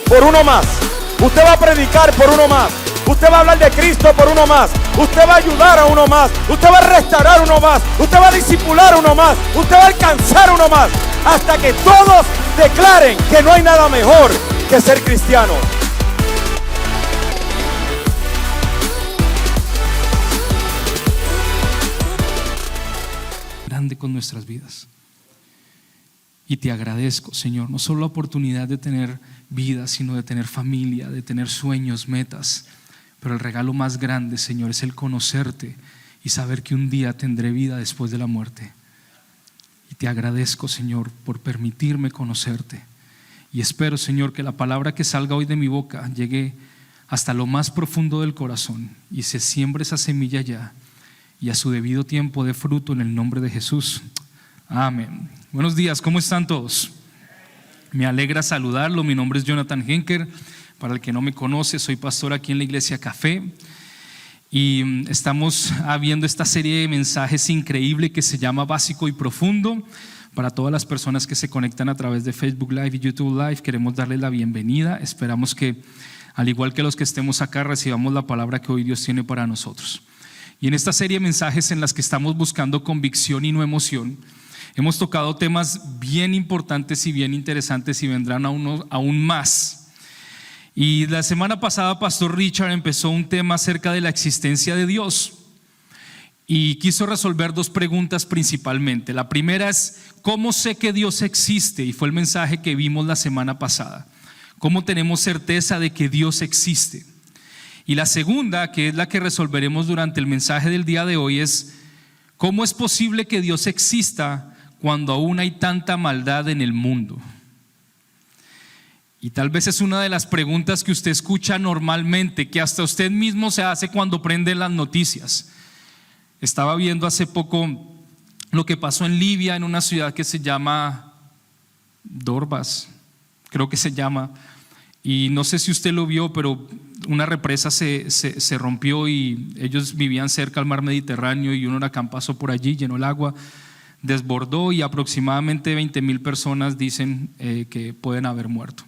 por uno más. Usted va a predicar por uno más. Usted va a hablar de Cristo por uno más. Usted va a ayudar a uno más. Usted va a restaurar uno más. Usted va a discipular uno más. Usted va a alcanzar uno más. Hasta que todos declaren que no hay nada mejor que ser cristiano. Grande con nuestras vidas. Y te agradezco, Señor, no solo la oportunidad de tener vida, sino de tener familia, de tener sueños, metas. Pero el regalo más grande, Señor, es el conocerte y saber que un día tendré vida después de la muerte. Y te agradezco, Señor, por permitirme conocerte. Y espero, Señor, que la palabra que salga hoy de mi boca llegue hasta lo más profundo del corazón y se siembre esa semilla ya, y a su debido tiempo dé fruto en el nombre de Jesús. Amén. Buenos días, ¿cómo están todos? Me alegra saludarlo. Mi nombre es Jonathan Henker. Para el que no me conoce, soy pastor aquí en la Iglesia Café. Y estamos viendo esta serie de mensajes increíble que se llama Básico y Profundo. Para todas las personas que se conectan a través de Facebook Live y YouTube Live, queremos darles la bienvenida. Esperamos que, al igual que los que estemos acá, recibamos la palabra que hoy Dios tiene para nosotros. Y en esta serie de mensajes en las que estamos buscando convicción y no emoción, hemos tocado temas bien importantes y bien interesantes y vendrán aún más. Y la semana pasada Pastor Richard empezó un tema acerca de la existencia de Dios y quiso resolver dos preguntas principalmente. La primera es: ¿cómo sé que Dios existe? Y fue el mensaje que vimos la semana pasada. ¿Cómo tenemos certeza de que Dios existe? Y la segunda, que es la que resolveremos durante el mensaje del día de hoy, es: ¿cómo es posible que Dios exista cuando aún hay tanta maldad en el mundo? Y tal vez es una de las preguntas que usted escucha normalmente, que hasta usted mismo se hace cuando prende las noticias. Estaba viendo hace poco lo que pasó en Libia, en una ciudad que se llama Dorbas, creo que se llama, y no sé si usted lo vio, pero una represa se rompió y ellos vivían cerca al mar Mediterráneo y un huracán pasó por allí, llenó el agua, desbordó y aproximadamente 20,000 personas dicen que pueden haber muerto.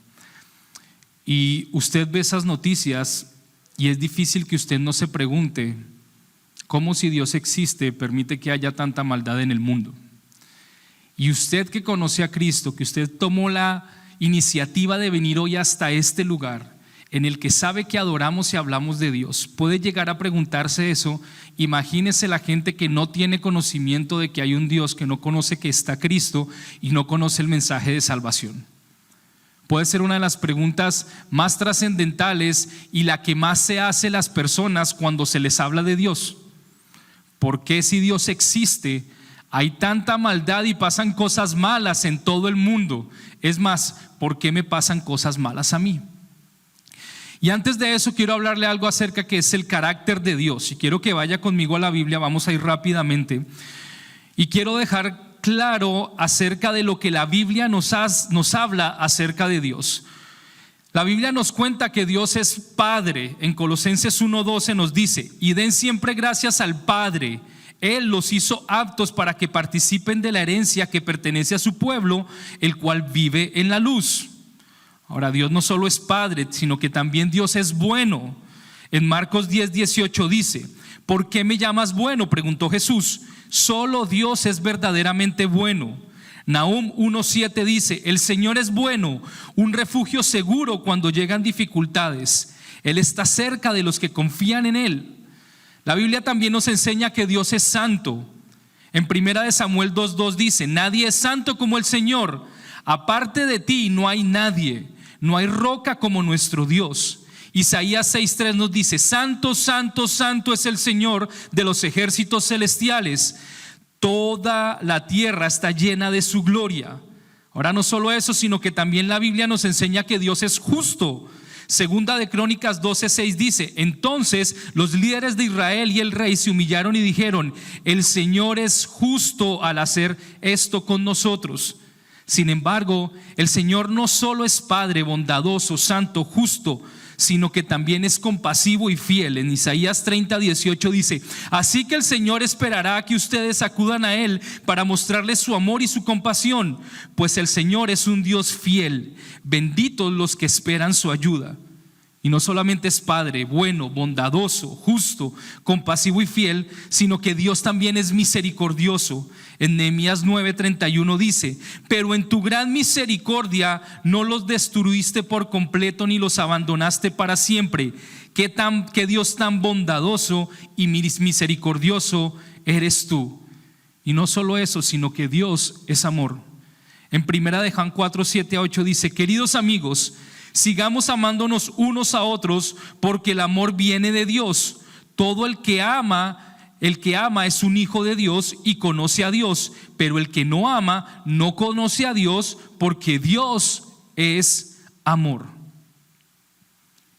Y usted ve esas noticias y es difícil que usted no se pregunte cómo, si Dios existe, permite que haya tanta maldad en el mundo. Y usted que conoce a Cristo, que usted tomó la iniciativa de venir hoy hasta este lugar en el que sabe que adoramos y hablamos de Dios, puede llegar a preguntarse eso. Imagínese la gente que no tiene conocimiento de que hay un Dios, que no conoce que está Cristo y no conoce el mensaje de salvación. Puede ser una de las preguntas más trascendentales y la que más se hace las personas cuando se les habla de Dios. ¿Por qué, si Dios existe, hay tanta maldad y pasan cosas malas en todo el mundo? Es más, ¿por qué me pasan cosas malas a mí? Y antes de eso quiero hablarle algo acerca que es el carácter de Dios. Y quiero que vaya conmigo a la Biblia, vamos a ir rápidamente. Y quiero dejar claro acerca de lo que la Biblia nos habla acerca de Dios. La Biblia nos cuenta que Dios es Padre. En Colosenses 1:12 nos dice: y den siempre gracias al Padre. Él los hizo aptos para que participen de la herencia que pertenece a su pueblo, el cual vive en la luz. Ahora, Dios no solo es Padre, sino que también Dios es bueno. En Marcos 10:18 dice: ¿por qué me llamas bueno?, preguntó Jesús. Solo Dios es verdaderamente bueno. Nahum 1:7 dice: el Señor es bueno, un refugio seguro cuando llegan dificultades. Él está cerca de los que confían en Él. La Biblia también nos enseña que Dios es santo. En 1 Samuel 2:2 dice: nadie es santo como el Señor. Aparte de ti no hay nadie, no hay roca como nuestro Dios. Isaías 6:3 nos dice: santo, santo, santo es el Señor de los ejércitos celestiales. Toda la tierra está llena de su gloria. Ahora, no solo eso, sino que también la Biblia nos enseña que Dios es justo. Segunda de Crónicas 12:6 dice: entonces los líderes de Israel y el rey se humillaron y dijeron: el Señor es justo al hacer esto con nosotros. Sin embargo, el Señor no solo es Padre bondadoso, santo, justo, sino que también es compasivo y fiel. En Isaías 30:18 dice: así que el Señor esperará a que ustedes acudan a Él para mostrarles su amor y su compasión, pues el Señor es un Dios fiel. Benditos los que esperan su ayuda. Y no solamente es Padre bueno, bondadoso, justo, compasivo y fiel, sino que Dios también es misericordioso. En Nehemías 9:31 dice: pero en tu gran misericordia no los destruiste por completo ni los abandonaste para siempre. Qué Dios tan bondadoso y misericordioso eres tú. Y no solo eso, sino que Dios es amor. En 1 de Juan 4:7-8 dice: queridos amigos, sigamos amándonos unos a otros, porque el amor viene de Dios. Todo el que ama es un hijo de Dios y conoce a Dios, pero el que no ama no conoce a Dios, porque Dios es amor.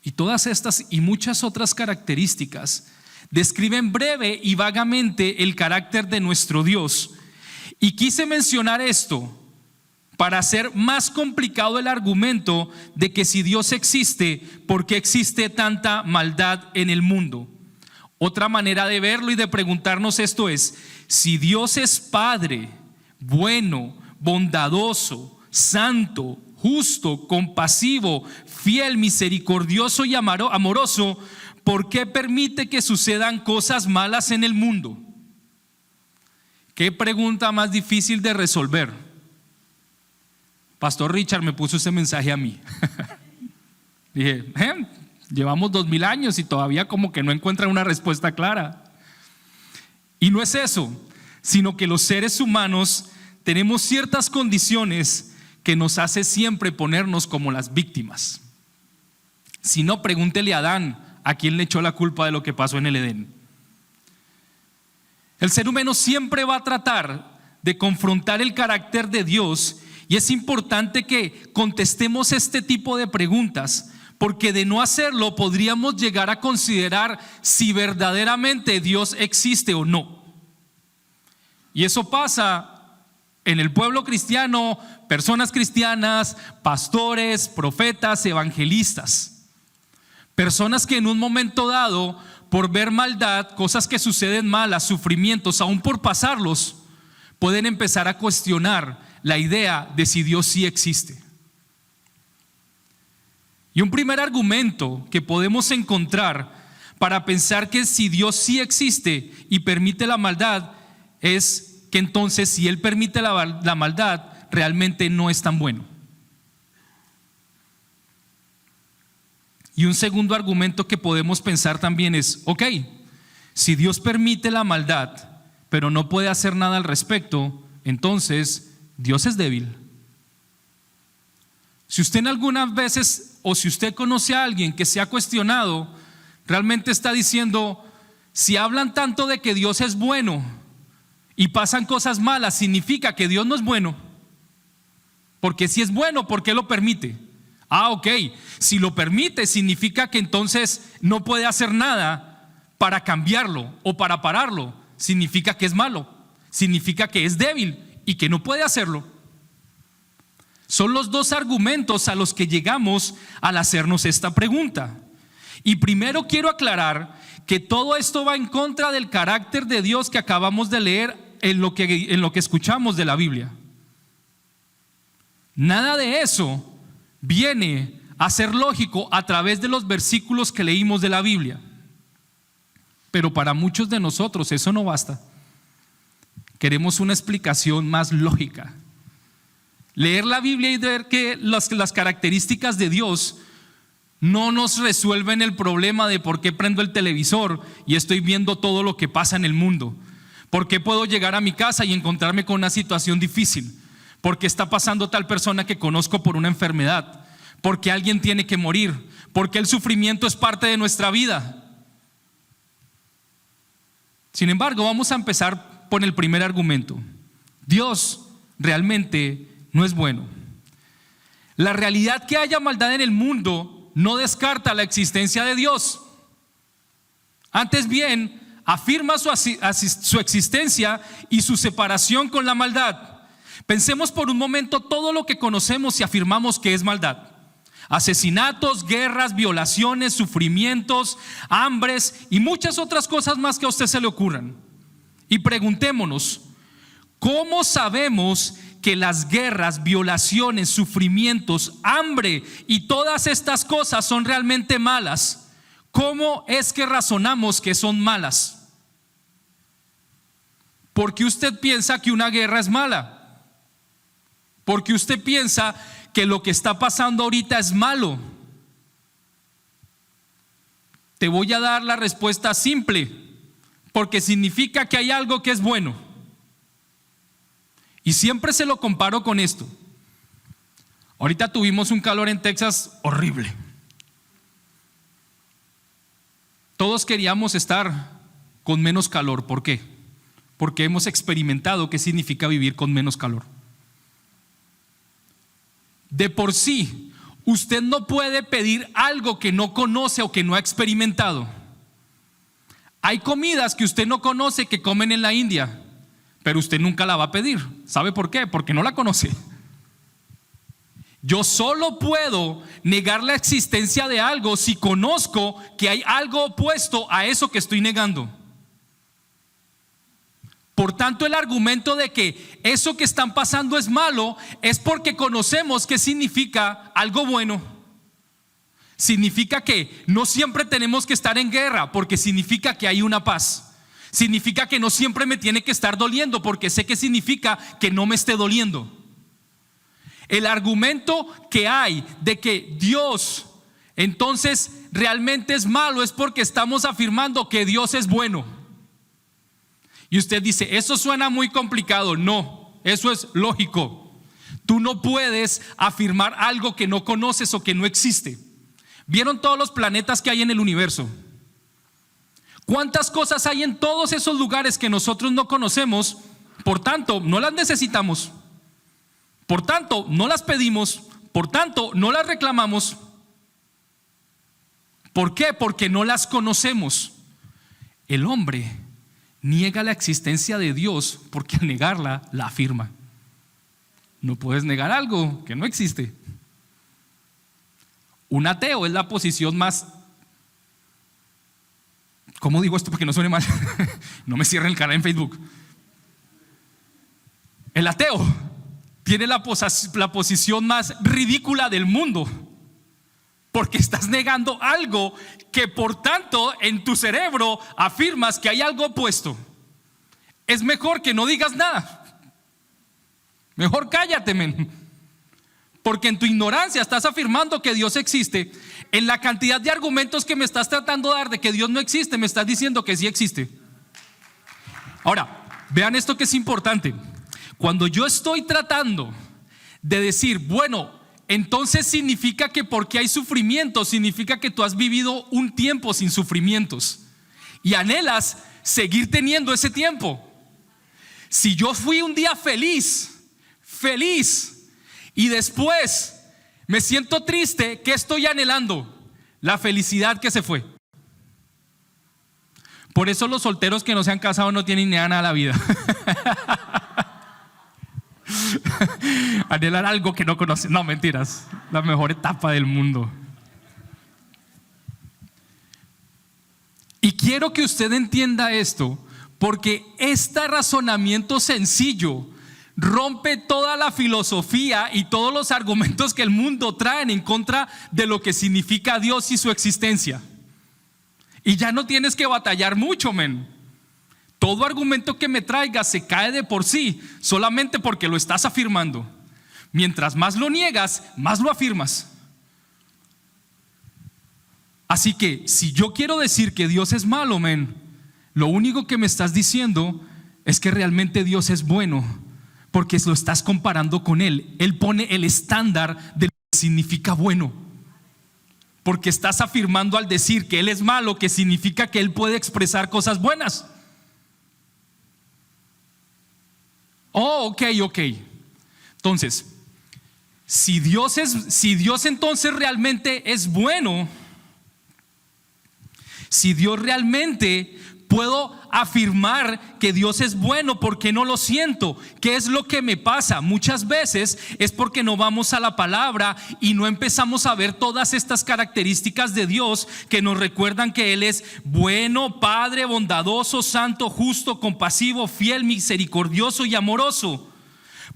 Y todas estas y muchas otras características describen breve y vagamente el carácter de nuestro Dios. Y quise mencionar esto para hacer más complicado el argumento de que si Dios existe, ¿por qué existe tanta maldad en el mundo? Otra manera de verlo y de preguntarnos esto es: si Dios es Padre, bueno, bondadoso, santo, justo, compasivo, fiel, misericordioso y amoroso, ¿por qué permite que sucedan cosas malas en el mundo? ¿Qué pregunta más difícil de resolver? Pastor Richard me puso ese mensaje a mí. Dije, llevamos 2000 años y todavía como que no encuentran una respuesta clara. Y no es eso, sino que los seres humanos tenemos ciertas condiciones que nos hace siempre ponernos como las víctimas. Si no, pregúntele a Adán a quién le echó la culpa de lo que pasó en el Edén. El ser humano siempre va a tratar de confrontar el carácter de Dios. Y es importante que contestemos este tipo de preguntas, porque de no hacerlo podríamos llegar a considerar si verdaderamente Dios existe o no. Y eso pasa en el pueblo cristiano, personas cristianas, pastores, profetas, evangelistas. Personas que en un momento dado, por ver maldad, cosas que suceden malas, sufrimientos, aún por pasarlos, pueden empezar a cuestionar la idea de si Dios sí existe. Y un primer argumento que podemos encontrar para pensar que si Dios sí existe y permite la maldad es que entonces si Él permite la maldad realmente no es tan bueno. Y un segundo argumento que podemos pensar también es: ok, si Dios permite la maldad pero no puede hacer nada al respecto, entonces Dios es débil. Si usted en algunas veces o si usted conoce a alguien que se ha cuestionado, realmente está diciendo: si hablan tanto de que Dios es bueno y pasan cosas malas, significa que Dios no es bueno. Porque si es bueno, ¿por qué lo permite? Ok, si lo permite significa que entonces no puede hacer nada para cambiarlo o para pararlo. Significa que es malo, significa que es débil y que no puede hacerlo. Son los dos argumentos a los que llegamos al hacernos esta pregunta. Y primero quiero aclarar que todo esto va en contra del carácter de Dios que acabamos de leer en lo que escuchamos de la Biblia. Nada de eso viene a ser lógico a través de los versículos que leímos de la Biblia. Pero para muchos de nosotros eso no basta. Queremos una explicación más lógica. Leer la Biblia y ver que las características de Dios no nos resuelven el problema de por qué prendo el televisor y estoy viendo todo lo que pasa en el mundo. ¿Por qué puedo llegar a mi casa y encontrarme con una situación difícil? ¿Por qué está pasando tal persona que conozco por una enfermedad? ¿Por qué alguien tiene que morir? ¿Por qué el sufrimiento es parte de nuestra vida? Sin embargo, vamos a empezar por el primer argumento. Dios realmente no es bueno. La realidad que haya maldad en el mundo no descarta la existencia de Dios. Antes bien, afirma su existencia y su separación con la maldad. Pensemos por un momento todo lo que conocemos y afirmamos que es maldad. Asesinatos, guerras, violaciones, sufrimientos, hambres y muchas otras cosas más que a usted se le ocurran. Y preguntémonos, ¿cómo sabemos que las guerras, violaciones, sufrimientos, hambre y todas estas cosas son realmente malas? ¿Cómo es que razonamos que son malas? ¿Por qué usted piensa que una guerra es mala? ¿Por qué usted piensa que lo que está pasando ahorita es malo? Te voy a dar la respuesta simple, porque significa que hay algo que es bueno. Y siempre se lo comparo con esto. Ahorita tuvimos un calor en Texas horrible. Todos queríamos estar con menos calor. ¿Por qué? Porque hemos experimentado qué significa vivir con menos calor. De por sí, usted no puede pedir algo que no conoce o que no ha experimentado. Hay comidas que usted no conoce que comen en la India, pero usted nunca la va a pedir. ¿Sabe por qué? Porque no la conoce. Yo solo puedo negar la existencia de algo si conozco que hay algo opuesto a eso que estoy negando. Por tanto, el argumento de que eso que están pasando es malo es porque conocemos qué significa algo bueno. Significa que no siempre tenemos que estar en guerra, porque significa que hay una paz. Significa que no siempre me tiene que estar doliendo, porque sé que significa que no me esté doliendo. El argumento que hay de que Dios entonces realmente es malo es porque estamos afirmando que Dios es bueno. Y usted dice, eso suena muy complicado. No, eso es lógico. Tú no puedes afirmar algo que no conoces o que no existe. ¿Vieron todos los planetas que hay en el universo? ¿Cuántas cosas hay en todos esos lugares que nosotros no conocemos? Por tanto, no las necesitamos. Por tanto, no las pedimos. Por tanto, no las reclamamos. ¿Por qué? Porque no las conocemos. El hombre niega la existencia de Dios porque al negarla, la afirma. No puedes negar algo que no existe. Un ateo es la posición más... ¿Cómo digo esto para que no suene mal? No me cierren el canal en Facebook. El ateo tiene la posición más ridícula del mundo, porque estás negando algo que por tanto en tu cerebro afirmas que hay algo opuesto. Es mejor que no digas nada. Mejor cállate, men. Porque en tu ignorancia estás afirmando que Dios existe. En la cantidad de argumentos que me estás tratando de dar de que Dios no existe, me estás diciendo que sí existe. Ahora, vean esto que es importante. Cuando yo estoy tratando de decir, bueno, entonces significa que porque hay sufrimiento, significa que tú has vivido un tiempo sin sufrimientos y anhelas seguir teniendo ese tiempo. Si yo fui un día feliz y después me siento triste, ¿qué estoy anhelando? La felicidad que se fue. Por eso los solteros que no se han casado no tienen ni nada a la vida. Anhelar algo que no conocen. No, mentiras. La mejor etapa del mundo. Y quiero que usted entienda esto, porque este razonamiento sencillo rompe toda la filosofía y todos los argumentos que el mundo trae en contra de lo que significa Dios y su existencia. Y ya no tienes que batallar mucho, men. Todo argumento que me traigas se cae de por sí, solamente porque lo estás afirmando. Mientras más lo niegas, más lo afirmas. Así que si yo quiero decir que Dios es malo, men, lo único que me estás diciendo es que realmente Dios es bueno, porque lo estás comparando con Él. Él pone el estándar de lo que significa bueno. Porque estás afirmando al decir que Él es malo, que significa que Él puede expresar cosas buenas. Oh, ok. Entonces, si Dios entonces realmente es bueno, si Dios realmente Puedo afirmar que Dios es bueno porque no lo siento. ¿Qué es lo que me pasa? Muchas veces es porque no vamos a la palabra y no empezamos a ver todas estas características de Dios que nos recuerdan que Él es bueno, Padre, bondadoso, santo, justo, compasivo, fiel, misericordioso y amoroso.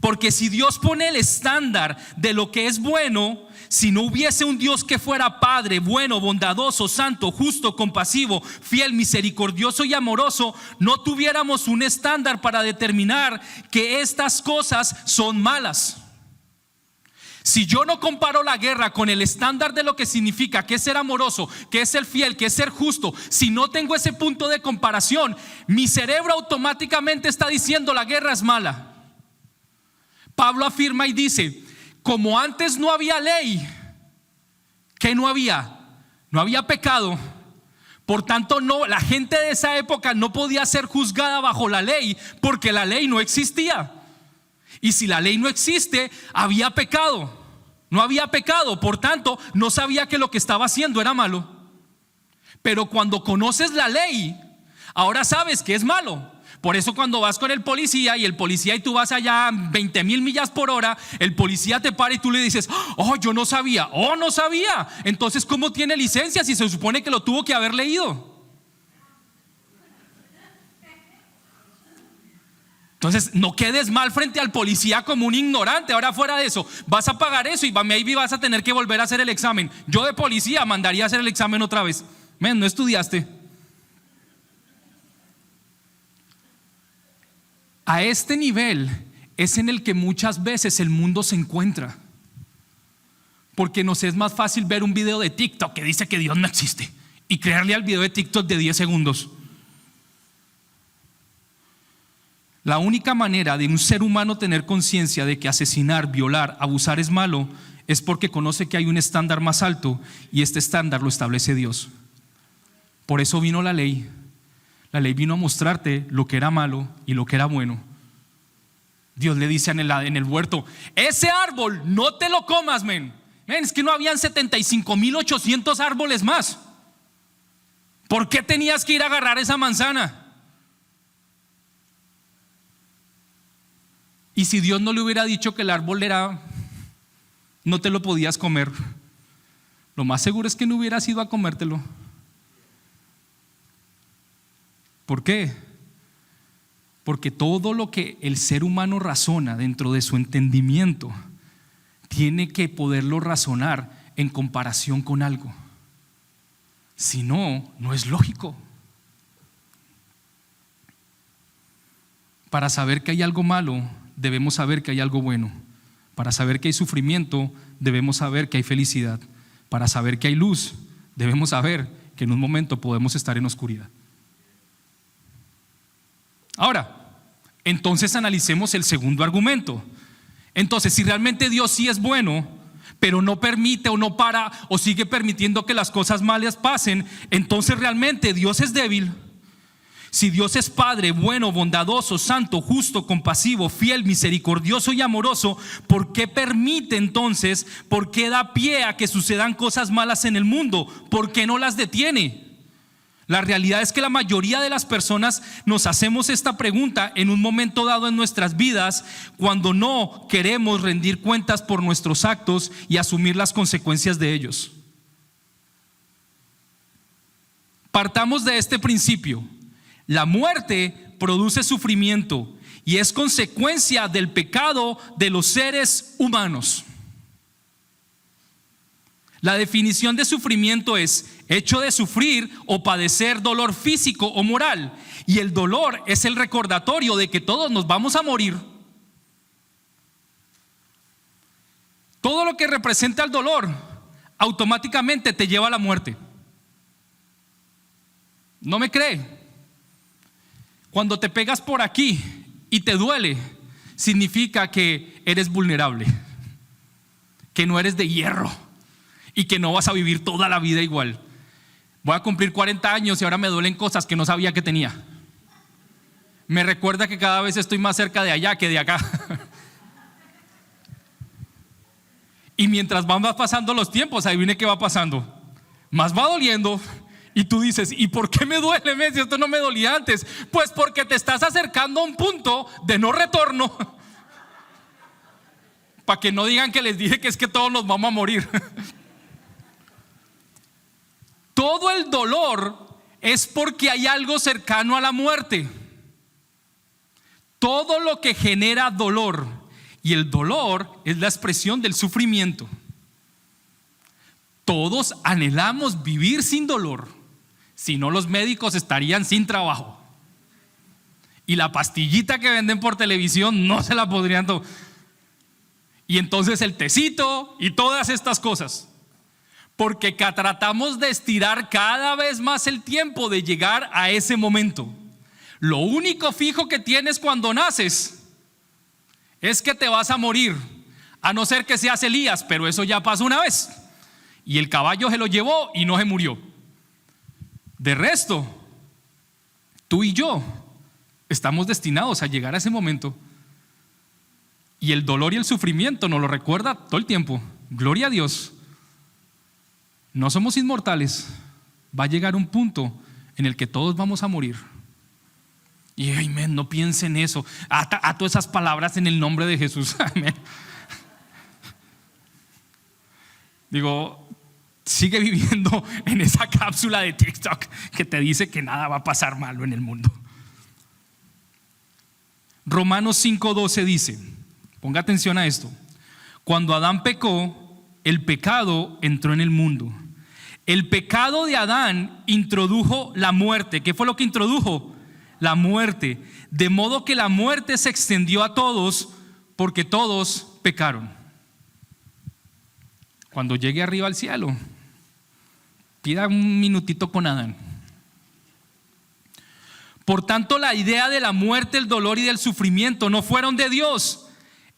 Porque si Dios pone el estándar de lo que es bueno, si no hubiese un Dios que fuera Padre, bueno, bondadoso, santo, justo, compasivo, fiel, misericordioso y amoroso, no tuviéramos un estándar para determinar que estas cosas son malas. Si yo no comparo la guerra con el estándar de lo que significa que es ser amoroso, que es ser fiel, que es ser justo, si no tengo ese punto de comparación, mi cerebro automáticamente está diciendo la guerra es mala. Pablo afirma y dice, como antes no había ley, ¿qué no había? No había pecado. Por tanto, la gente de esa época no podía ser juzgada bajo la ley porque la ley no existía. Y si la ley no existe, había pecado. No había pecado, por tanto, no sabía que lo que estaba haciendo era malo. Pero cuando conoces la ley, ahora sabes que es malo. Por eso cuando vas con el policía y tú vas allá a 20,000 millas por hora, el policía te para y tú le dices, oh, yo no sabía, oh, no sabía. Entonces, ¿cómo tiene licencia si se supone que lo tuvo que haber leído? Entonces, no quedes mal frente al policía como un ignorante. Ahora, fuera de eso, vas a pagar eso y maybe vas a tener que volver a hacer el examen. Yo de policía mandaría a hacer el examen otra vez. No estudiaste. A este nivel es en el que muchas veces el mundo se encuentra, porque nos es más fácil ver un video de TikTok que dice que Dios no existe y creerle al video de TikTok de 10 segundos. La única manera de un ser humano tener conciencia de que asesinar, violar, abusar es malo es porque conoce que hay un estándar más alto y este estándar lo establece Dios. Por eso vino la ley. La ley vino a mostrarte lo que era malo y lo que era bueno. Dios le dice en el huerto, ese árbol no te lo comas, es que no habían 75,800 árboles más. ¿Por qué tenías que ir a agarrar esa manzana? Y si Dios no le hubiera dicho que el árbol no te lo podías comer, lo más seguro es que no hubieras ido a comértelo. ¿Por qué? Porque todo lo que el ser humano razona dentro de su entendimiento tiene que poderlo razonar en comparación con algo. Si no, no es lógico. Para saber que hay algo malo, debemos saber que hay algo bueno. Para saber que hay sufrimiento, debemos saber que hay felicidad. Para saber que hay luz, debemos saber que en un momento podemos estar en oscuridad. Ahora, entonces analicemos el segundo argumento. Entonces, si realmente Dios sí es bueno, pero no permite o no para o sigue permitiendo que las cosas malas pasen, entonces realmente Dios es débil. Si Dios es Padre, bueno, bondadoso, santo, justo, compasivo, fiel, misericordioso y amoroso, ¿por qué permite entonces, por qué da pie a que sucedan cosas malas en el mundo? ¿Por qué no las detiene? La realidad es que la mayoría de las personas nos hacemos esta pregunta en un momento dado en nuestras vidas cuando no queremos rendir cuentas por nuestros actos y asumir las consecuencias de ellos. Partamos de este principio. La muerte produce sufrimiento y es consecuencia del pecado de los seres humanos. La definición de sufrimiento es hecho de sufrir o padecer dolor físico o moral, y el dolor es el recordatorio de que todos nos vamos a morir. Todo lo que representa el dolor automáticamente te lleva a la muerte. ¿No me cree? Cuando te pegas por aquí y te duele, significa que eres vulnerable, que no eres de hierro y que no vas a vivir toda la vida igual. Voy a cumplir 40 años y ahora me duelen cosas que no sabía que tenía. Me recuerda que cada vez estoy más cerca de allá que de acá. Y mientras van pasando los tiempos, adivine qué va pasando. Más va doliendo Y tú dices, ¿y por qué me duele, Messi? Esto no me dolía antes. Pues porque te estás acercando a un punto de no retorno. Para que no digan que les dije que es que todos nos vamos a morir. Todo el dolor es porque hay algo cercano a la muerte. Todo lo que genera dolor, y el dolor es la expresión del sufrimiento. Todos anhelamos vivir sin dolor, si no los médicos estarían sin trabajo. Y la pastillita que venden por televisión no se la podrían tomar. Y entonces el tecito y todas estas cosas. Porque tratamos de estirar cada vez más el tiempo de llegar a ese momento. Lo único fijo que tienes cuando naces es que te vas a morir, a no ser que seas Elías, pero eso ya pasó una vez. Y el caballo se lo llevó y no se murió. De resto, tú y yo estamos destinados a llegar a ese momento. Y el dolor y el sufrimiento nos lo recuerda todo el tiempo. Gloria a Dios. No somos inmortales. Va a llegar un punto en el que todos vamos a morir. Y amén, no piense en eso. Ato esas palabras en el nombre de Jesús. Amén. Digo, sigue viviendo en esa cápsula de TikTok que te dice que nada va a pasar malo en el mundo. Romanos 5:12 dice, ponga atención a esto: cuando Adán pecó, el pecado entró en el mundo. El pecado de Adán introdujo la muerte. ¿Qué fue lo que introdujo? La muerte. De modo que la muerte se extendió a todos porque todos pecaron. Cuando llegue arriba al cielo, pida un minutito con Adán. Por tanto, la idea de la muerte, el dolor y del sufrimiento no fueron de Dios.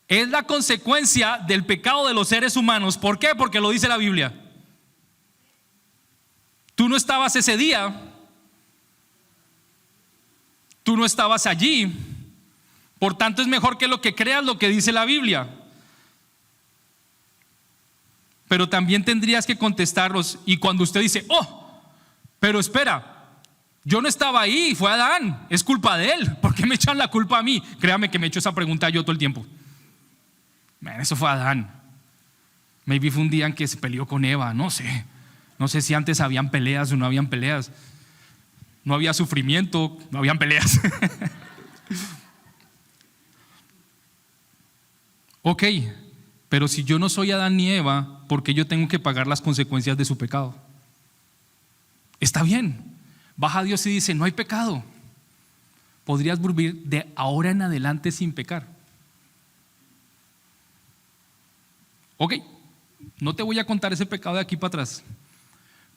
Es la consecuencia del pecado de los seres humanos. ¿Por qué? Porque lo dice la Biblia. Tú no estabas ese día. Tú no estabas allí. Por tanto, es mejor que lo que creas lo que dice la Biblia. Pero también tendrías que contestarlos. Y cuando usted dice, oh, pero espera, yo no estaba ahí, fue Adán, es culpa de él, ¿por qué me echan la culpa a mí? Créame que me echo esa pregunta yo todo el tiempo. Eso fue Adán. Maybe fue un día en que se peleó con Eva, no sé si antes habían peleas o no habían peleas. No había sufrimiento, no habían peleas. Ok, pero si yo no soy Adán ni Eva, ¿por qué yo tengo que pagar las consecuencias de su pecado? Está bien. Baja a Dios y dice, no hay pecado. Podrías vivir de ahora en adelante sin pecar. Ok, no te voy a contar ese pecado de aquí para atrás.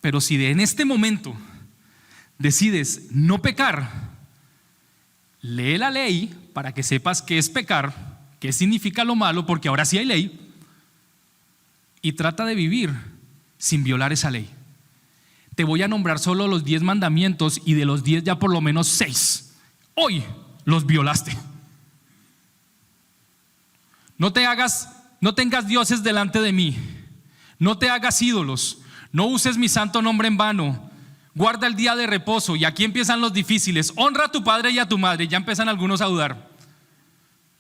Pero si en este momento decides no pecar, lee la ley para que sepas qué es pecar, qué significa lo malo, porque ahora sí hay ley. Y trata de vivir sin violar esa ley. Te voy a nombrar solo los 10 mandamientos y de los 10 ya por lo menos 6 hoy los violaste. No tengas dioses delante de mí. No te hagas ídolos. No uses mi santo nombre en vano. Guarda el día de reposo. Y aquí empiezan los difíciles. Honra a tu padre y a tu madre. Ya empiezan algunos a dudar.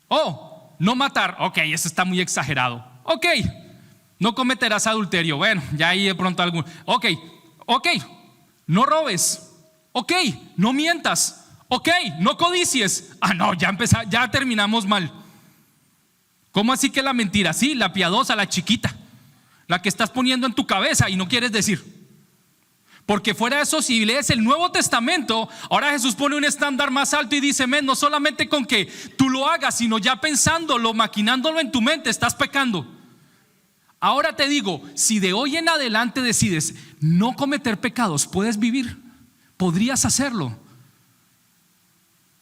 Oh, no matar. Ok, eso está muy exagerado. Ok, no cometerás adulterio. Bueno, ya ahí de pronto algún. Ok, no robes. Ok, no mientas. Ok, no codicies. No, ya terminamos mal. ¿Cómo así que la mentira? Sí, la piadosa, la chiquita, la que estás poniendo en tu cabeza y no quieres decir. Porque fuera de eso, si lees el Nuevo Testamento, ahora Jesús pone un estándar más alto y dice, no solamente con que tú lo hagas, sino ya pensándolo, maquinándolo en tu mente, estás pecando. Ahora te digo, si de hoy en adelante decides no cometer pecados, ¿puedes vivir? ¿Podrías hacerlo?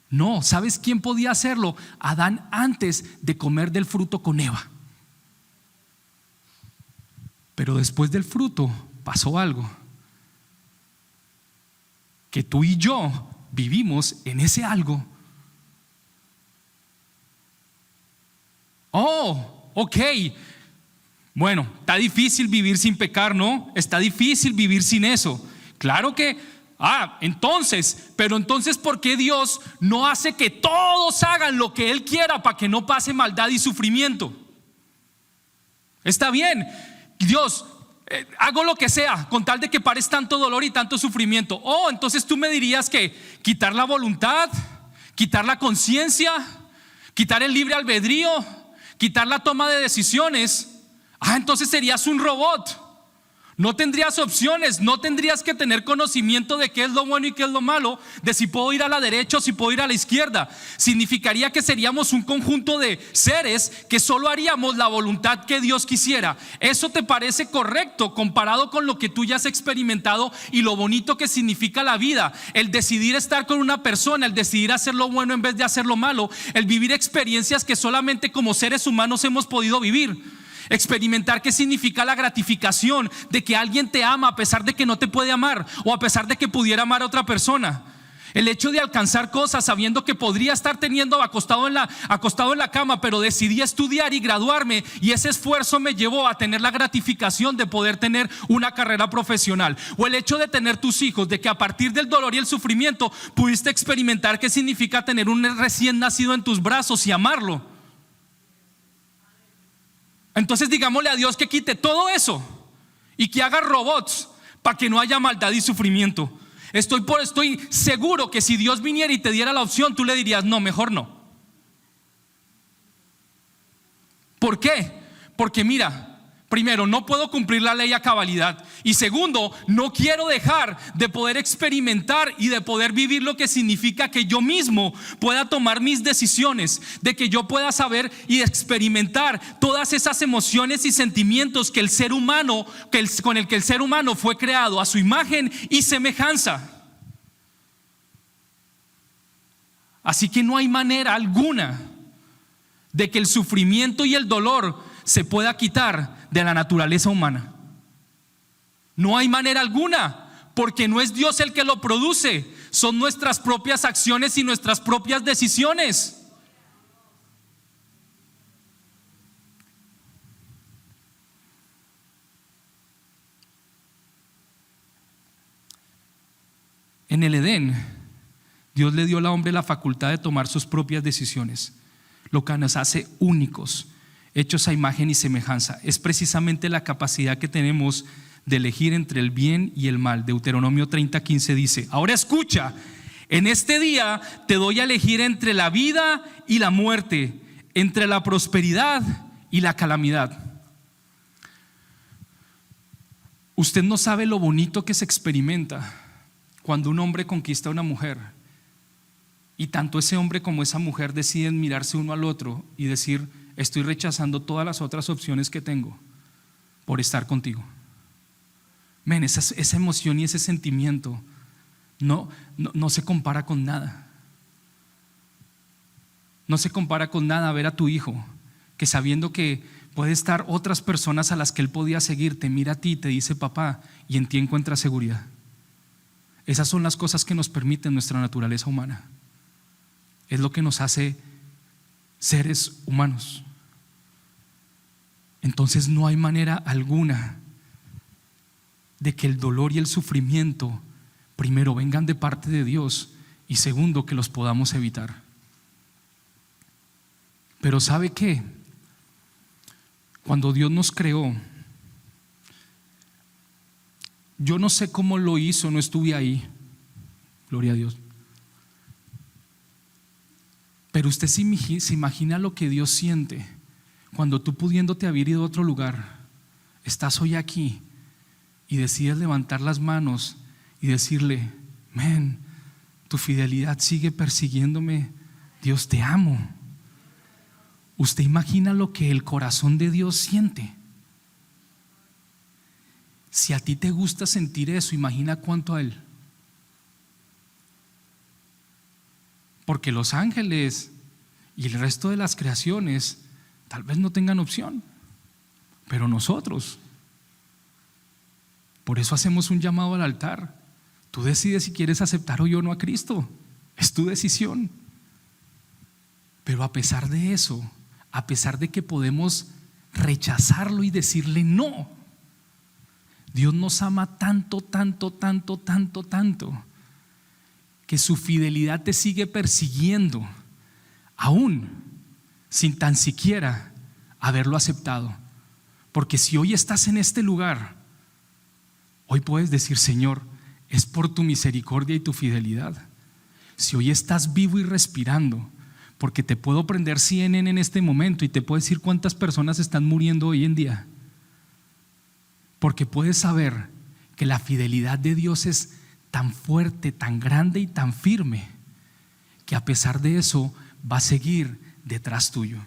No, ¿sabes quién podía hacerlo? Adán antes de comer del fruto con Eva. Pero después del fruto pasó algo. Que tú y yo vivimos en ese algo. Oh, ok. Bueno, está difícil vivir sin pecar, ¿no? Está difícil vivir sin eso. Claro que, pero entonces ¿por qué Dios no hace que todos hagan lo que Él quiera para que no pase maldad y sufrimiento? Está bien, Dios, hago lo que sea con tal de que pares tanto dolor y tanto sufrimiento. Entonces tú me dirías que quitar la voluntad, quitar la conciencia, quitar el libre albedrío, quitar la toma de decisiones, entonces serías un robot. No tendrías opciones, no tendrías que tener conocimiento de qué es lo bueno y qué es lo malo, de si puedo ir a la derecha o si puedo ir a la izquierda. Significaría que seríamos un conjunto de seres que solo haríamos la voluntad que Dios quisiera. ¿Eso te parece correcto comparado con lo que tú ya has experimentado y lo bonito que significa la vida? El decidir estar con una persona, el decidir hacer lo bueno en vez de hacer lo malo, el vivir experiencias que solamente como seres humanos hemos podido vivir. Experimentar qué significa la gratificación de que alguien te ama a pesar de que no te puede amar, o a pesar de que pudiera amar a otra persona. El hecho de alcanzar cosas sabiendo que podría estar teniendo acostado en la cama, pero decidí estudiar y graduarme, y ese esfuerzo me llevó a tener la gratificación de poder tener una carrera profesional. O el hecho de tener tus hijos, de que a partir del dolor y el sufrimiento pudiste experimentar qué significa tener un recién nacido en tus brazos y amarlo. Entonces digámosle a Dios que quite todo eso y que haga robots para que no haya maldad y sufrimiento. Estoy seguro que si Dios viniera y te diera la opción, tú le dirías: no, mejor no. ¿Por qué? Porque mira, primero, no puedo cumplir la ley a cabalidad, y segundo, no quiero dejar de poder experimentar y de poder vivir lo que significa que yo mismo pueda tomar mis decisiones, de que yo pueda saber y experimentar todas esas emociones y sentimientos que el ser humano, con el que el ser humano fue creado a su imagen y semejanza. Así que no hay manera alguna de que el sufrimiento y el dolor se pueda quitar de la naturaleza humana. No hay manera alguna, porque no es Dios el que lo produce, son nuestras propias acciones y nuestras propias decisiones. En el Edén, Dios le dio al hombre la facultad de tomar sus propias decisiones, lo que nos hace únicos, hechos a imagen y semejanza. Es precisamente la capacidad que tenemos de elegir entre el bien y el mal. Deuteronomio 30:15 dice: ahora escucha, en este día te doy a elegir entre la vida y la muerte, entre la prosperidad y la calamidad. Usted no sabe lo bonito que se experimenta cuando un hombre conquista a una mujer, y tanto ese hombre como esa mujer deciden mirarse uno al otro y decir: estoy rechazando todas las otras opciones que tengo por estar contigo. Esa emoción y ese sentimiento no se compara con nada. No se compara con nada ver a tu hijo que, sabiendo que puede estar otras personas a las que él podía seguir, te mira a ti y te dice papá, y en ti encuentra seguridad. Esas son las cosas que nos permiten nuestra naturaleza humana. Es lo que nos hace seres humanos. Entonces no hay manera alguna de que el dolor y el sufrimiento, primero, vengan de parte de Dios, y segundo, que los podamos evitar. Pero ¿sabe qué? Cuando Dios nos creó, yo no sé cómo lo hizo, no estuve ahí, gloria a Dios, pero usted se imagina lo que Dios siente cuando tú, pudiéndote haber ido a otro lugar, estás hoy aquí y decides levantar las manos y decirle: men, tu fidelidad sigue persiguiéndome, Dios, te amo. Usted imagina lo que el corazón de Dios siente. Si a ti te gusta sentir eso, imagina cuánto a Él. Porque los ángeles y el resto de las creaciones tal vez no tengan opción, pero nosotros, por eso hacemos un llamado al altar. Tú decides si quieres aceptar o no a Cristo, es tu decisión. Pero a pesar de eso, a pesar de que podemos rechazarlo y decirle no, Dios nos ama tanto, tanto, tanto, tanto, tanto, que su fidelidad te sigue persiguiendo, aún sin tan siquiera haberlo aceptado. Porque si hoy estás en este lugar, hoy puedes decir: Señor, es por tu misericordia y tu fidelidad. Si hoy estás vivo y respirando, porque te puedo prender CNN en este momento y te puedo decir cuántas personas están muriendo hoy en día, porque puedes saber que la fidelidad de Dios es tan fuerte, tan grande y tan firme, que a pesar de eso va a seguir detrás tuyo.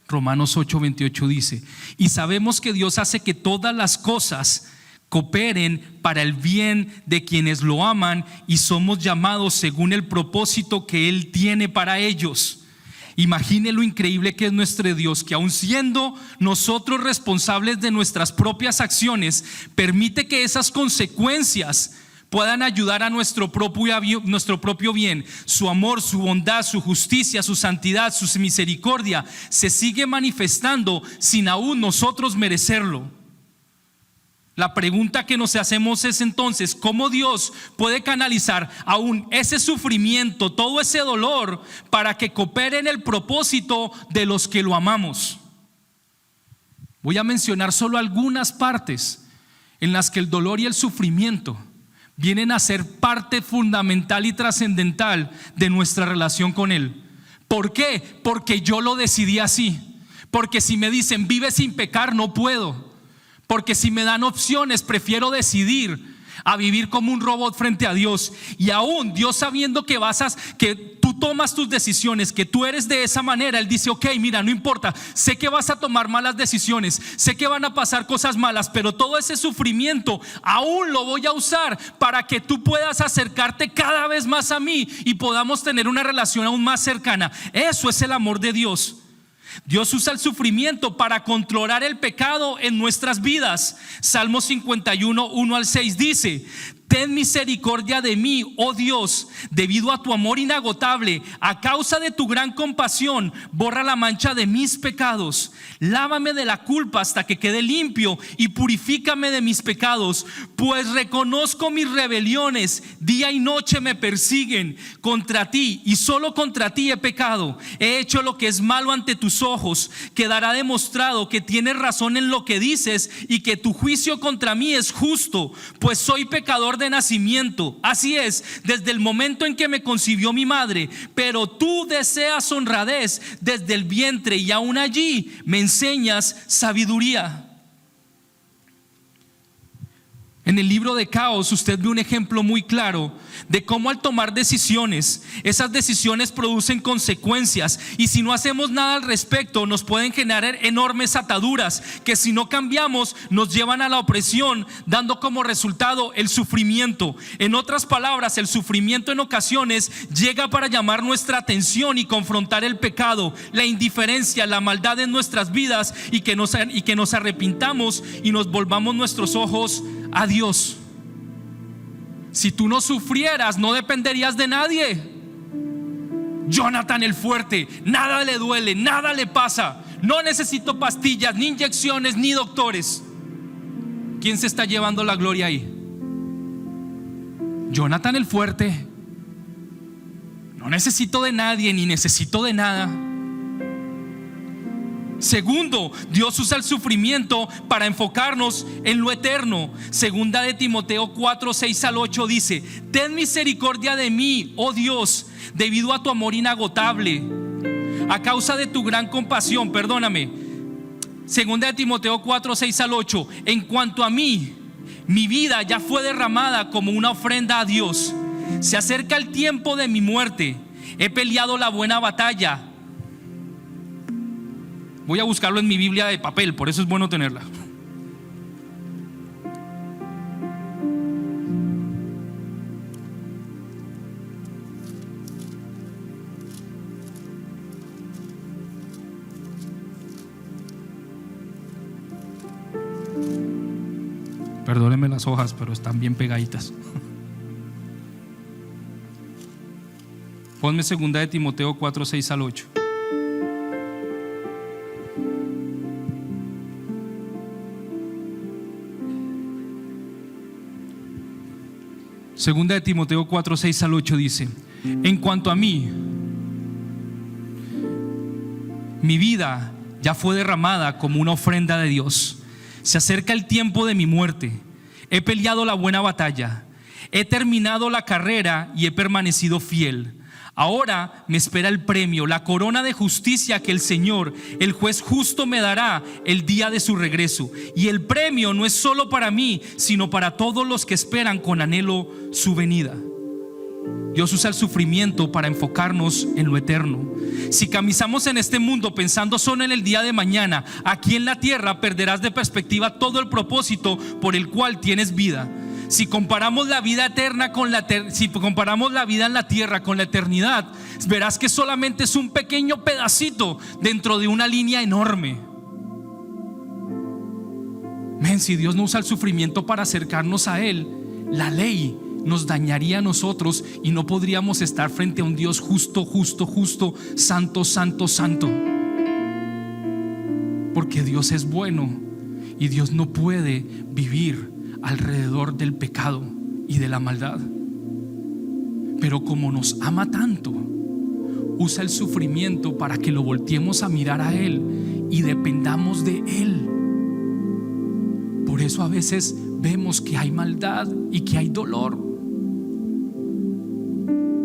Romanos 8:28 dice: y sabemos que Dios hace que todas las cosas cooperen para el bien de quienes lo aman y somos llamados según el propósito que Él tiene para ellos. Imagine lo increíble que es nuestro Dios, que aun siendo nosotros responsables de nuestras propias acciones, permite que esas consecuencias puedan ayudar a nuestro propio bien. Su amor, su bondad, su justicia, su santidad, su misericordia se sigue manifestando sin aún nosotros merecerlo. La pregunta que nos hacemos es entonces: ¿cómo Dios puede canalizar aún ese sufrimiento, todo ese dolor, para que coopere en el propósito de los que lo amamos? Voy a mencionar solo algunas partes en las que el dolor y el sufrimiento vienen a ser parte fundamental y trascendental de nuestra relación con Él. ¿Por qué? Porque yo lo decidí así. Porque si me dicen vive sin pecar, no puedo. Porque si me dan opciones, prefiero decidir a vivir como un robot frente a Dios. Y aún Dios, sabiendo que que tú tomas tus decisiones, que tú eres de esa manera, Él dice: ok, mira, no importa, sé que vas a tomar malas decisiones, sé que van a pasar cosas malas, pero todo ese sufrimiento aún lo voy a usar para que tú puedas acercarte cada vez más a mí y podamos tener una relación aún más cercana. Eso es el amor de Dios. Dios usa el sufrimiento para controlar el pecado en nuestras vidas. Salmo 51, 1-6 dice: ten misericordia de mí, oh Dios, debido a tu amor inagotable, a causa de tu gran compasión, borra la mancha de mis pecados. Lávame de la culpa hasta que quede limpio y purifícame de mis pecados, pues reconozco mis rebeliones, día y noche me persiguen. Contra ti y solo contra ti he pecado, he hecho lo que es malo ante tus ojos. Quedará demostrado que tienes razón en lo que dices y que tu juicio contra mí es justo, pues soy pecador de nacimiento. Así es, desde el momento en que me concibió mi madre. Pero tú deseas honradez desde el vientre y aún allí me enseñas sabiduría. En el libro de Caos usted ve un ejemplo muy claro de cómo al tomar decisiones, esas decisiones producen consecuencias, y si no hacemos nada al respecto nos pueden generar enormes ataduras que, si no cambiamos, nos llevan a la opresión, dando como resultado el sufrimiento. En otras palabras, el sufrimiento en ocasiones llega para llamar nuestra atención y confrontar el pecado, la indiferencia, la maldad en nuestras vidas, y que nos arrepintamos y nos volvamos nuestros ojos a Dios. Si tú no sufrieras, no dependerías de nadie. Jonathan el fuerte, nada le duele, nada le pasa, no necesito pastillas, ni inyecciones, ni doctores. ¿Quién se está llevando la gloria ahí? Jonathan el fuerte. No necesito de nadie, ni necesito de nada. Segundo, Dios usa el sufrimiento para enfocarnos en lo eterno. Segunda de Timoteo 4, 6-8 dice: ten misericordia de mí, oh Dios, debido a tu amor inagotable, a causa de tu gran compasión. Segunda de Timoteo 4, 6-8: en cuanto a mí, mi vida ya fue derramada como una ofrenda a Dios. Se acerca el tiempo de mi muerte. He peleado la buena batalla. Voy a buscarlo en mi Biblia de papel, por eso es bueno tenerla. Perdónenme las hojas, pero están bien pegaditas. Ponme segunda de Timoteo 4, 6-8. Segunda de Timoteo 4, 6 al 8 dice: en cuanto a mí, mi vida ya fue derramada como una ofrenda de Dios. Se acerca el tiempo de mi muerte. He peleado la buena batalla. He terminado la carrera y he permanecido fiel. Ahora me espera el premio, la corona de justicia que el Señor, el juez justo, me dará el día de su regreso. Y el premio no es solo para mí, sino para todos los que esperan con anhelo su venida. Dios usa el sufrimiento para enfocarnos en lo eterno. Si caminamos en este mundo pensando solo en el día de mañana, aquí en la tierra perderás de perspectiva todo el propósito por el cual tienes vida. Si comparamos la vida eterna si comparamos la vida en la tierra con la eternidad, verás que solamente es un pequeño pedacito dentro de una línea enorme. Si Dios no usa el sufrimiento para acercarnos a Él, la ley nos dañaría a nosotros y no podríamos estar frente a un Dios justo, santo, santo, santo. Porque Dios es bueno y Dios no puede vivir alrededor del pecado y de la maldad. Pero como nos ama tanto, usa el sufrimiento para que lo volteemos a mirar a Él y dependamos de Él. Por eso a veces vemos que hay maldad y que hay dolor,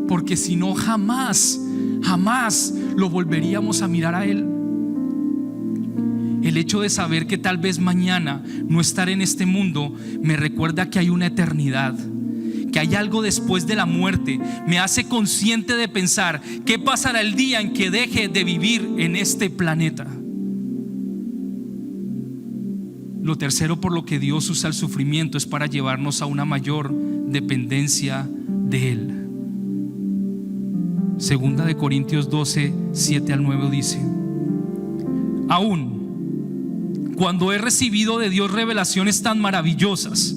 porque si no, jamás lo volveríamos a mirar a Él. El hecho de saber que tal vez mañana no estar en este mundo me recuerda que hay una eternidad, que hay algo después de la muerte. Me hace consciente de pensar qué pasará el día en que deje de vivir en este planeta. Lo tercero por lo que Dios usa el sufrimiento es para llevarnos a una mayor dependencia de Él. Segunda de Corintios 12, 7 al 9 dice: aún cuando he recibido de Dios revelaciones tan maravillosas,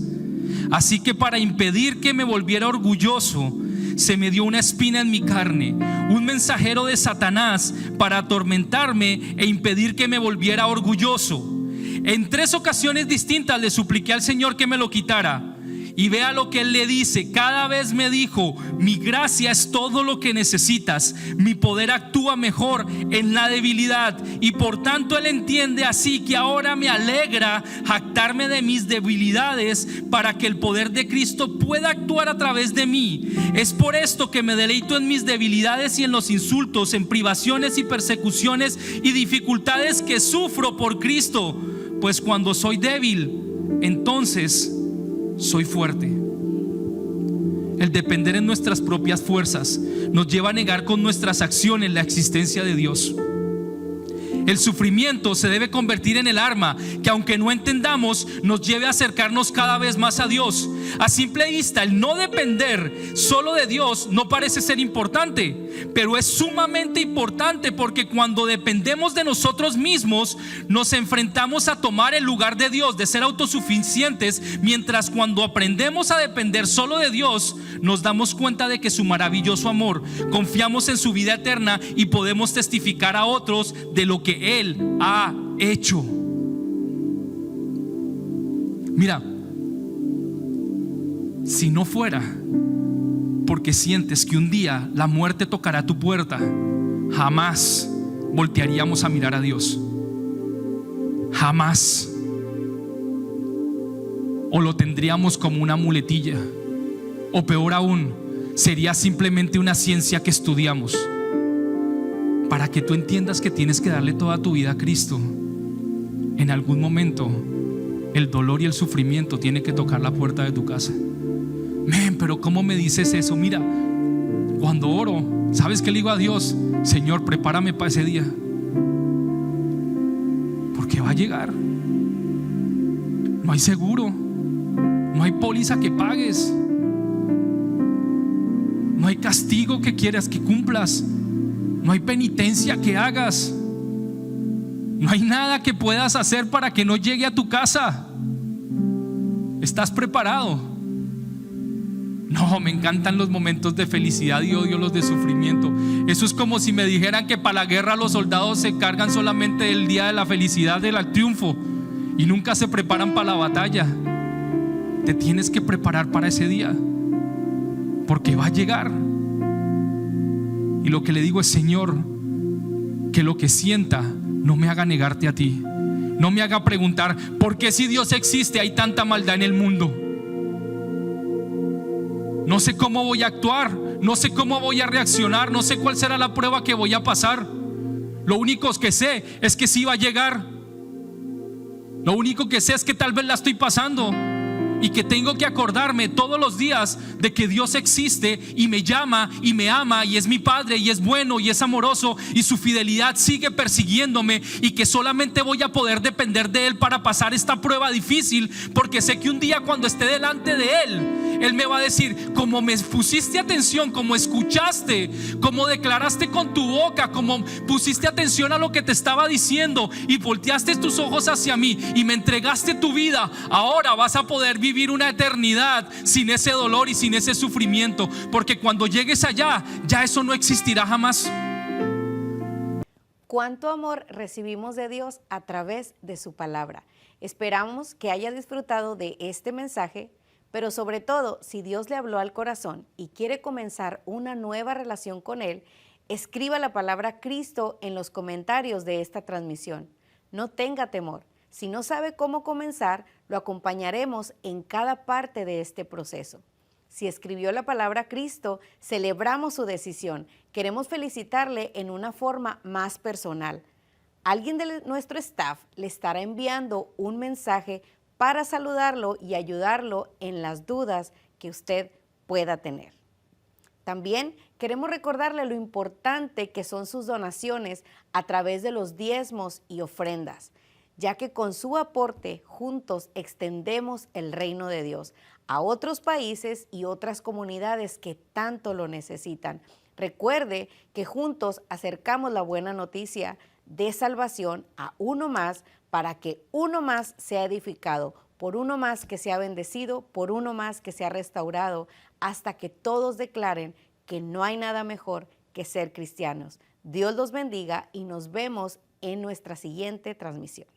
así que para impedir que me volviera orgulloso, se me dio una espina en mi carne, un mensajero de Satanás para atormentarme e impedir que me volviera orgulloso. En 3 ocasiones distintas le supliqué al Señor que me lo quitara. Y vea lo que Él le dice. Cada vez me dijo: mi gracia es todo lo que necesitas. Mi poder actúa mejor en la debilidad. Y por tanto Él entiende así que ahora me alegra jactarme de mis debilidades, para que el poder de Cristo pueda actuar a través de mí. Es por esto que me deleito en mis debilidades y en los insultos, en privaciones y persecuciones y dificultades que sufro por Cristo. Pues cuando soy débil, entonces soy fuerte. El depender en nuestras propias fuerzas nos lleva a negar con nuestras acciones la existencia de Dios. El sufrimiento se debe convertir en el arma que, aunque no entendamos, nos lleve a acercarnos cada vez más a Dios. A simple vista, el no depender solo de Dios no parece ser importante, pero es sumamente importante, porque cuando dependemos de nosotros mismos, nos enfrentamos a tomar el lugar de Dios, de ser autosuficientes, mientras cuando aprendemos a depender solo de Dios, nos damos cuenta de que su maravilloso amor, confiamos en su vida eterna y podemos testificar a otros de lo que Él ha hecho. Mira, si no fuera porque sientes que un día la muerte tocará tu puerta, jamás voltearíamos a mirar a Dios. Jamás. O lo tendríamos como una muletilla, o peor aún, sería simplemente una ciencia que estudiamos. Para que tú entiendas que tienes que darle toda tu vida a Cristo, en algún momento el dolor y el sufrimiento tiene que tocar la puerta de tu casa. Pero ¿cómo me dices eso? Mira, cuando oro, ¿sabes qué le digo a Dios? Señor, prepárame para ese día, porque va a llegar. No hay seguro, no hay póliza que pagues, no hay castigo que quieras que cumplas, no hay penitencia que hagas, no hay nada que puedas hacer para que no llegue a tu casa. ¿Estás preparado? No, me encantan los momentos de felicidad y odio los de sufrimiento. Eso es como si me dijeran que para la guerra los soldados se cargan solamente el día de la felicidad, del triunfo, y nunca se preparan para la batalla. Te tienes que preparar para ese día. porque va a llegar. Y lo que le digo es: Señor, que lo que sienta no me haga negarte a ti, no me haga preguntar ¿por qué si Dios existe hay tanta maldad en el mundo? No sé cómo voy a actuar, no sé cómo voy a reaccionar, no sé cuál será la prueba que voy a pasar. Lo único que sé es que sí va a llegar. Lo único que sé es que tal vez la estoy pasando y que tengo que acordarme todos los días de que Dios existe y me llama y me ama y es mi Padre y es bueno y es amoroso y su fidelidad sigue persiguiéndome, y que solamente voy a poder depender de Él para pasar esta prueba difícil, porque sé que un día cuando esté delante de Él me va a decir: como me pusiste atención, como escuchaste, como declaraste con tu boca, como pusiste atención a lo que te estaba diciendo y volteaste tus ojos hacia mí y me entregaste tu vida, ahora vas a poder vivir una eternidad sin ese dolor y sin ese sufrimiento, porque cuando llegues allá ya eso no existirá jamás. Cuánto amor recibimos de Dios a través de su palabra. Esperamos que haya disfrutado de este mensaje, pero sobre todo, si Dios le habló al corazón y quiere comenzar una nueva relación con Él, escriba la palabra Cristo en los comentarios de esta transmisión. No tenga temor. Si no sabe cómo comenzar, lo acompañaremos en cada parte de este proceso. Si escribió la palabra Cristo, celebramos su decisión. Queremos felicitarle en una forma más personal. Alguien de nuestro staff le estará enviando un mensaje para saludarlo y ayudarlo en las dudas que usted pueda tener. También queremos recordarle lo importante que son sus donaciones a través de los diezmos y ofrendas, ya que con su aporte juntos extendemos el reino de Dios a otros países y otras comunidades que tanto lo necesitan. Recuerde que juntos acercamos la buena noticia de salvación a uno más, para que uno más sea edificado, por uno más que sea bendecido, por uno más que sea restaurado, hasta que todos declaren que no hay nada mejor que ser cristianos. Dios los bendiga y nos vemos en nuestra siguiente transmisión.